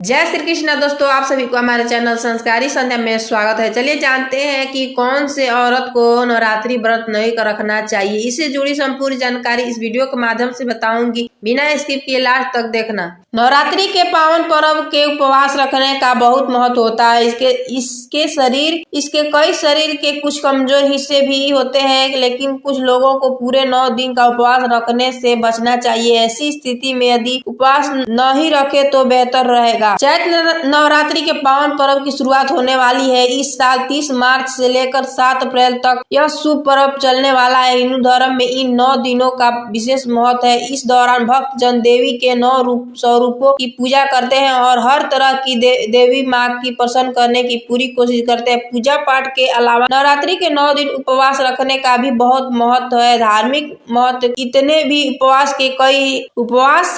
जय श्री कृष्ण दोस्तों, आप सभी को हमारे चैनल संस्कारी संध्या में स्वागत है। चलिए जानते हैं कि कौन से औरत को नवरात्रि व्रत नहीं कर रखना चाहिए। इससे जुड़ी संपूर्ण जानकारी इस वीडियो के माध्यम से बताऊंगी, बिना स्किप किए लास्ट तक देखना। नवरात्रि के पावन पर्व के उपवास रखने का बहुत महत्व होता है। इसके कई शरीर के कुछ कमजोर हिस्से भी होते हैं, लेकिन कुछ लोगों को पूरे 9 दिन का उपवास रखने से बचना चाहिए। ऐसी स्थिति में यदि उपवास नहीं रखे तो बेहतर रहेगा। चैत्र नवरात्रि के पावन पर्व की शुरुआत होने वाली है। इस साल 30 मार्च से लेकर 7 अप्रैल तक यह शुभ पर्व चलने वाला है। हिंदू धर्म में इन 9 दिनों का विशेष महत्व है। इस दौरान भक्त जन देवी के 9 स्वरूपों की पूजा करते हैं और हर तरह की देवी माँ की प्रसन्न करने की पूरी कोशिश करते हैं। पूजा पाठ के अलावा नवरात्रि के 9 दिन उपवास रखने का भी बहुत महत्व है। धार्मिक महत्व कितने भी उपवास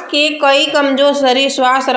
के कई कमजोर शरीर स्वास्थ्य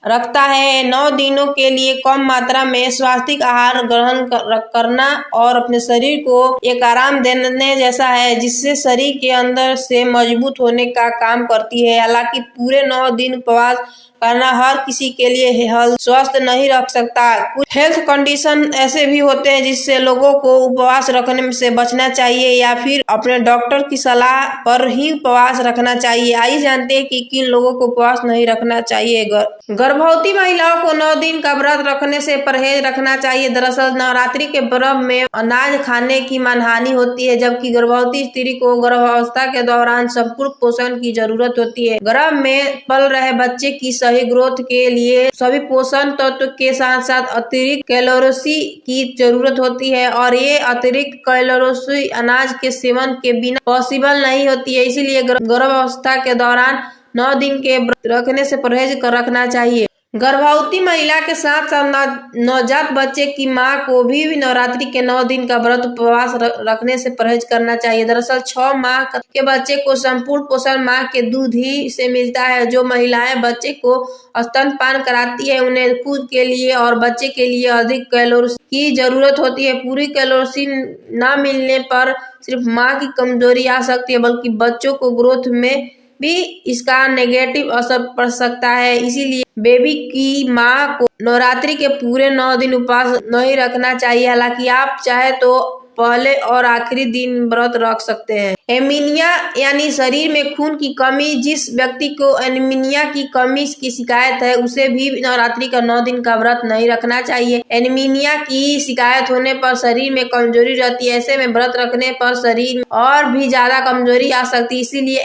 रखता है। 9 दिनों के लिए कम मात्रा में स्वास्थ्य आहार ग्रहण करना और अपने शरीर को एक आराम देने जैसा है, जिससे शरीर के अंदर से मजबूत होने का काम करती है। हालांकि पूरे 9 दिन उपवास करना हर किसी के लिए स्वस्थ नहीं रख सकता। कुछ हेल्थ कंडीशन ऐसे भी होते हैं जिससे लोगों को उपवास रखने से बचना चाहिए या फिर अपने डॉक्टर की सलाह पर ही उपवास रखना चाहिए। आइए जानते हैं कि किन लोगों को उपवास नहीं रखना चाहिए। गर्भवती महिलाओं को 9 दिन का व्रत रखने से परहेज रखना चाहिए। दरअसल नवरात्रि के पर्व में अनाज खाने की मानहानि होती है, जबकि गर्भवती स्त्री को गर्भावस्था के दौरान संपूर्ण पोषण की जरूरत होती है। गर्भ में पल रहे बच्चे की सही ग्रोथ के लिए सभी पोषण तत्व के साथ साथ अतिरिक्त कैलोरीज की जरूरत होती है और ये अतिरिक्त कैलोरीज अनाज के सेवन के बिना पॉसिबल नहीं होती है। इसीलिए गर्भावस्था के दौरान 9 दिन के व्रत रखने से परहेज रखना चाहिए। गर्भवती महिला के साथ साथ नवजात बच्चे की मां को भी नवरात्रि के 9 दिन का व्रत उपवास रखने से परहेज करना चाहिए। दरअसल 6 माह के बच्चे को संपूर्ण पोषण मां के दूध ही से मिलता है। जो महिलाएं बच्चे को स्तनपान कराती है उन्हें खुद के लिए और बच्चे के लिए अधिक कैलोरी की जरूरत होती है। पूरी कैलोरी न मिलने पर सिर्फ माँ की कमजोरी आ सकती है, बल्कि बच्चों को ग्रोथ में भी इसका नेगेटिव असर पड़ सकता है। इसीलिए बेबी की माँ को नवरात्रि के पूरे 9 दिन उपवास नहीं रखना चाहिए। हालांकि आप चाहे तो पहले और आखिरी दिन व्रत रख सकते हैं। एनीमिया यानी शरीर में खून की कमी, जिस व्यक्ति को एनीमिया की कमी की शिकायत है उसे भी नवरात्रि का 9 दिन का व्रत नहीं रखना चाहिए। एनीमिया की शिकायत होने पर शरीर में कमजोरी रहती है। ऐसे में व्रत रखने पर शरीर में और भी ज्यादा कमजोरी आ सकती है। इसीलिए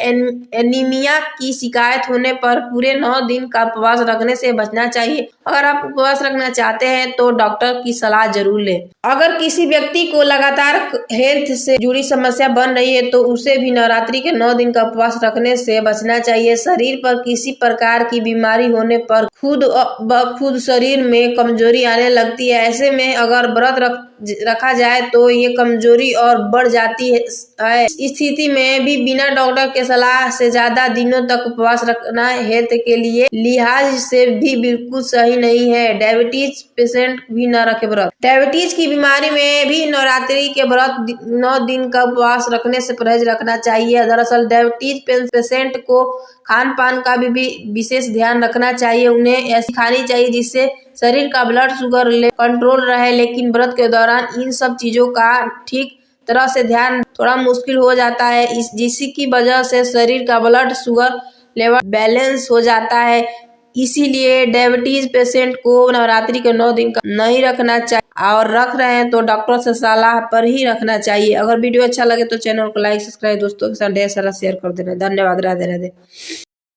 एनीमिया की शिकायत होने पर पूरे 9 दिन का उपवास रखने से बचना चाहिए। अगर आप उपवास रखना चाहते हैं तो डॉक्टर की सलाह जरूर लें। अगर किसी व्यक्ति को लगातार हेल्थ से जुड़ी समस्या बन रही है तो उसे भी नवरात्रि के 9 दिन का उपवास रखने से बचना चाहिए। शरीर पर किसी प्रकार की बीमारी होने पर खुद शरीर में कमजोरी आने लगती है। ऐसे में अगर व्रत रखा जाए तो ये कमजोरी और बढ़ जाती है। इस स्थिति में भी बिना डॉक्टर के सलाह से ज्यादा दिनों तक उपवास रखना हेल्थ के लिए लिहाज से भी बिल्कुल सही नहीं है। डायबिटीज पेशेंट भी न रखे व्रत। डायबिटीज की बीमारी में भी नवरात्रि के व्रत 9 दिन का उपवास रखने से परहेज रखना चाहिए। दरअसल डायबिटीज पेशेंट को खान पान का भी विशेष ध्यान रखना चाहिए। उन्हें ऐसी खानी चाहिए जिससे शरीर का ब्लड शुगर कंट्रोल रहे, लेकिन व्रत के दौरान इन सब चीजों का ठीक तरह से ध्यान थोड़ा मुश्किल हो जाता है, जिसकी वजह से शरीर का ब्लड शुगर लेवल बैलेंस हो जाता है। इसीलिए डायबिटीज पेशेंट को नवरात्रि के 9 दिन का नहीं रखना चाहिए और रख रहे हैं तो डॉक्टर से सलाह पर ही रखना चाहिए। अगर वीडियो अच्छा लगे तो चैनल को लाइक सब्सक्राइब दोस्तों के साथ ढेर सारा शेयर कर देना। धन्यवाद। राधे राधे।